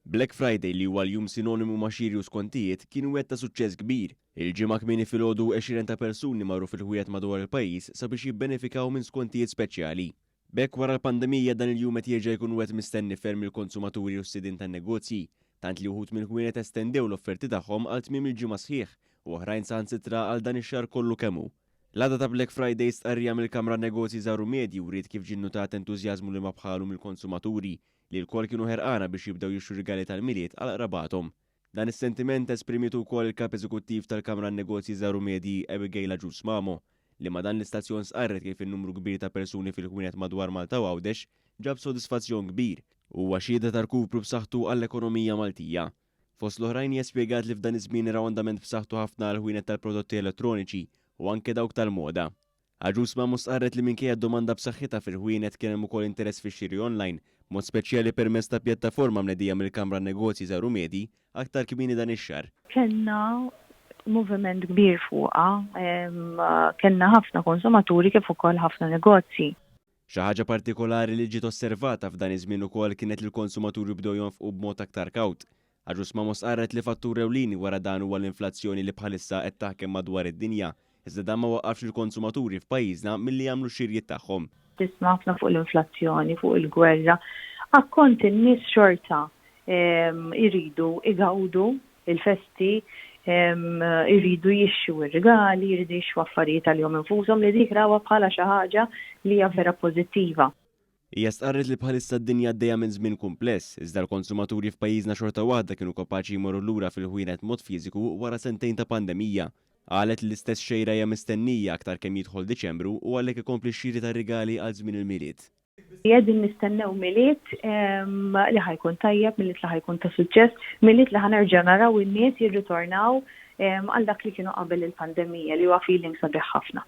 Black Friday li huwa l-jum sinonimu ma' xiri u skontijiet kien wieħed ta' suċċess kbir. Il-ġimgħa kmieni filgħodu 20 ta' persuni marru fil-ħwienet madwar il-pajjiż sabiex jibbenefikaw minn skontijiet speċjali. Bekk wara l-pandemija dan il-jum qed jerġa' jkun wieħed mistenni ferm il-konsumaturi u s-sidin tan-negozji, tant li wħud mill-ħwienet estendew l-offerti tagħhom għal tmiem il-ġimgħa sħiħ u oħrajn saħansitra għal dan ix-xahar kollu kemm hu. L-għada ta' Black Friday stqarrija mill-Kamra Negozji Żaru Medji wriet kif ġie nnutat entużjażmu li ma bħalu mill-konsumaturi li l-kol kienu ħerqana biex jibdew jixtru rigali tal-miliet għal qrabathom. Dan is-sentiment esprimitu wkoll il-kap eżekuttiv tal-Kamra Negozji Żaru Medji Abigail Ġus Mamo li ma dan l-istazzjon sqarret kif in-numru kbir ta' persuni fil-ħwienet madwar Malta u Għawdex ġab sodisfazzjon kbir u xhieda ta' rkupru b'saħħtu għall-ekonomija Maltija. Fost l-oħrajn hija spjegat li f'dan iż-żmien ra andament b'saħħtu ħafna għall-ħwienet tal-prodotti elettroniċi u anke dawk tal-moda. Ġus Mamo sqarret li minkejja domanda b'saħħitha fil-ħwienet kien hemm ukoll interess fix-xiri online, mod speċjali permezz ta' pjattaforma mnedija mill-Kamra Negozji Żaru Medji aktar kmieni dan ix-xahar. Kellna moviment kbir fuqha, kellna ħafna konsumaturi kif ukoll ħafna negozji. Xi ħaġa partikolari li ġiet osservata f'dan iż-żmien ukoll kienet li l-konsumaturi bdew jonfqu b'mod aktar kawt. Ġus Mamo sqarret li fattur ewlieni wara dan huwa l-inflazzjoni li bħalissa qed taħkem madwar id-dinja, iżda dan ma waqqafx il-konsumaturi f'pajjiżna milli jagħmlu x-xirjiet tagħhom. Tisma' ħafna fuq l-inflazzjoni, fuq il-gwerra. Akkont in-nies xorta iridu igawdu il-festi, iridu jixxu ir-rigali, jridu jixxu affarijiet għal-jom infushom li dik rawa bħala xi ħaġa li hija vera pożittiva. Hija stqarret li bħalissa d-dinja għaddejja minn żmien kumpless, iżda l-konsumaturi f'pajjiżna xorta waħda kienu kapaċi jmorru lura fil-ħwienet mod fiżiku wara sentejn ta' pandemija. Qalet li l-istess xejra hija mistennija aktar kemm jidħol Diċembru u għalhekk ikompli x-xiri tar-rigali għal żmien il-miliet. Qegħdin nistennew miliet li ħajkun tajjeb, miliet li ħajkun ta' suċċess, miliet li ħanerġa' naraw in-nies jirritornaw għal dak li kienu qabel il-pandemija li huwa feeling sabiħ ħafna.